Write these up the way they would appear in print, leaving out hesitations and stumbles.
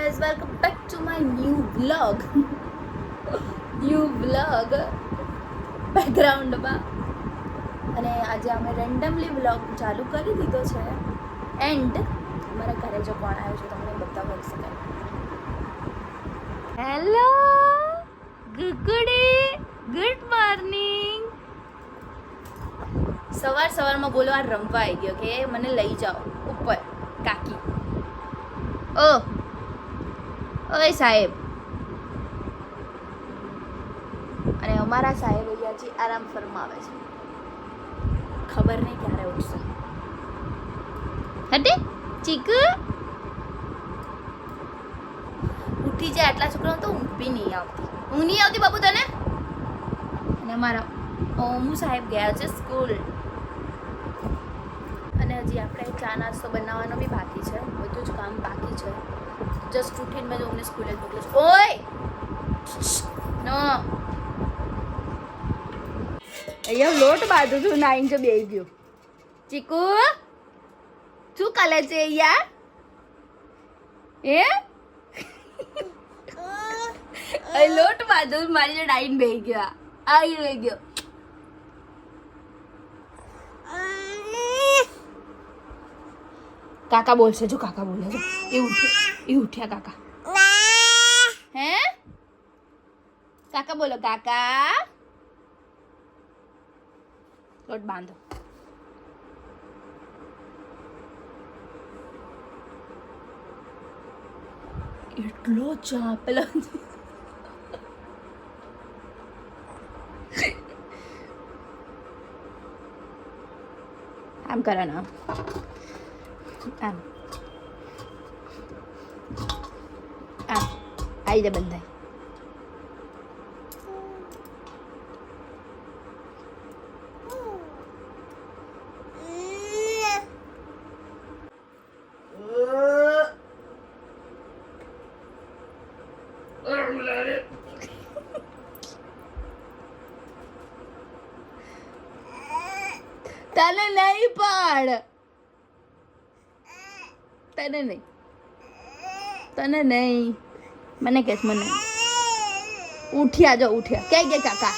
guys, welcome back to my new vlog. બેકગ્રાઉન્ડમાં અને આજે અમે રેન્ડમલી વ્લોગ ચાલુ કરી દીધો છે એન્ડ મારા ઘરે જો કોણ આવ્યો છે તમને બતાવી શકાય. હેલો ગુગડી, ગુડ મોર્નિંગ. સવારમાં બોલવા રમવા આવી ગયો કે મને લઈ જાઓ ઉપર કાકી. ઓય સાહેબ. અને અમારા સાહેબ અહીંયાથી આરામ ફરમાવે છે, ખબર નહીં ક્યારે ઉઠશે. હટે ચીકુ ઉઠી જાય. આટલા છોકરાઓ તો ઊંઘ બી નહીં આવતી. ઊંઘ નહીં આવતી બાબુ તને? અને અમારા ઓમુ સાહેબ ગયા છે સ્કૂલ. અને હજી આપણે ચા નાસ્તો બનાવવાનો બી બાકી છે, બધું જ કામ બાકી છે. જસ્ટ ઉઠીને મેં અમને સ્કૂલે જ મોકલું છું. ઓય નો અહીંયા લોટ બાંધું છું, નાઈન જો બેસી ગયું. ચીકુ શું કાલે છે અહીંયા? એ લોટ બાંધું મારી જો નાઈન બેસી ગયા. આવી રહી ગયો. કાકા બોલશે, જો કાકા બોલે છે. એ ઉઠ્યા કાકા. હે કાકા બોલો, કાકા. લોટ બાંધો. એટલો ચા પેલો આમ કરે ને, આમ આવી દે બંધાઈ. તને નહીં પાડ, તને નહીં મને કે મને ઉઠ્યા. જો ઉઠ્યા. કઈ ગયા કાકા?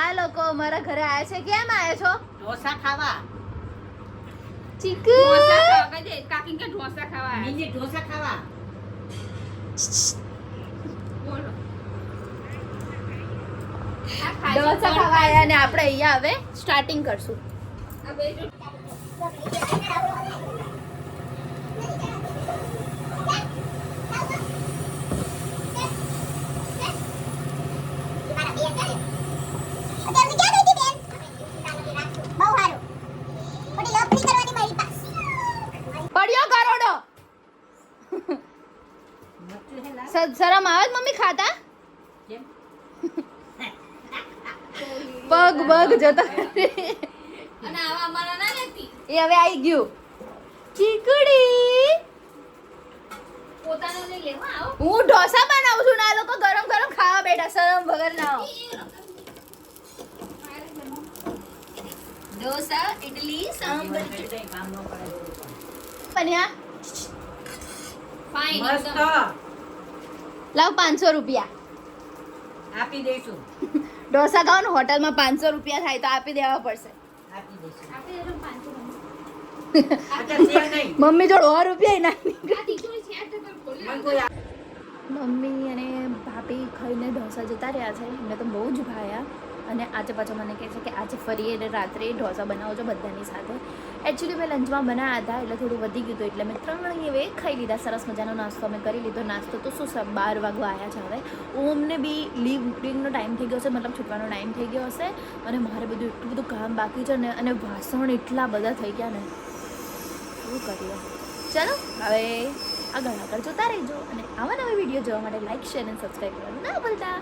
આ લોકો મારા ઘરે આવ્યા છે. કેમ આવ્યા છો? ઢોસા ખાવા. ચીકુ કાકી કે ઢોસા ખાવા. નીચે ઢોસા ખાવા. બોલો. ઢોસા ખાવા આવ્યા અને આપણે અહીંયા હવે સ્ટાર્ટિંગ કરશું. પડ્યો કરોડો. શરમ આવે મમ્મી ખાતા? પગ જતો અને આવા અમારા ના લેતી. એ હવે આવી ગયું. ચીકડી પોતાનો લઈ લેવા આવો. હું ઢોસા બનાવું છું ને આ લોકો ગરમ ખાવા બેઠા. શરમ વગર ના હો. ઢોસા, ઇડલી, સાંભર કામ ન કરે. બન્યા ફાઈન. લાવ 500 રૂપિયા આપી દઈશું. ઢોસા ખાવાનું હોટલમાં 500 રૂપિયા થાય તો આપી દેવા પડશે. આપી દઈશું. આપી દેજો 500. મમ્મી જોડે 100 રૂપિયા ના. આ ટીચર છે આ તો બોલે. મમ્મી અને ભાભી ખાઈને ઢોસા જતા રહ્યા છે. એમને તો બહુ જ ભાયા. અને આજે પાછા મને કહે છે કે આજે ફરી એને રાત્રે ઢોસા બનાવો છો બધાની સાથે. એકચ્યુઅલી મેં લંચમાં બનાવ્યા હતા એટલે થોડું વધી ગયું હતું એટલે મેં 3 એવે ખાઈ લીધા. સરસ મજાનો નાસ્તો અમે કરી લીધો. નાસ્તો તો શું 12 વાગવા આવ્યા છે. હવે ઓમને બી લીવનો ટાઈમ થઈ ગયો હશે, મતલબ છૂટવાનો ટાઈમ થઈ ગયો હશે. અને મારે એટલું બધું કામ બાકી છે ને, અને વાસણ એટલા બધા થઈ ગયા ને, શું કરીએ. ચાલો હવે આગળ જોતા રહેજો અને આવા નવા વિડીયો જોવા માટે લાઈક, શેર અને સબસ્ક્રાઈબ કરવાનું ના ભૂલતા.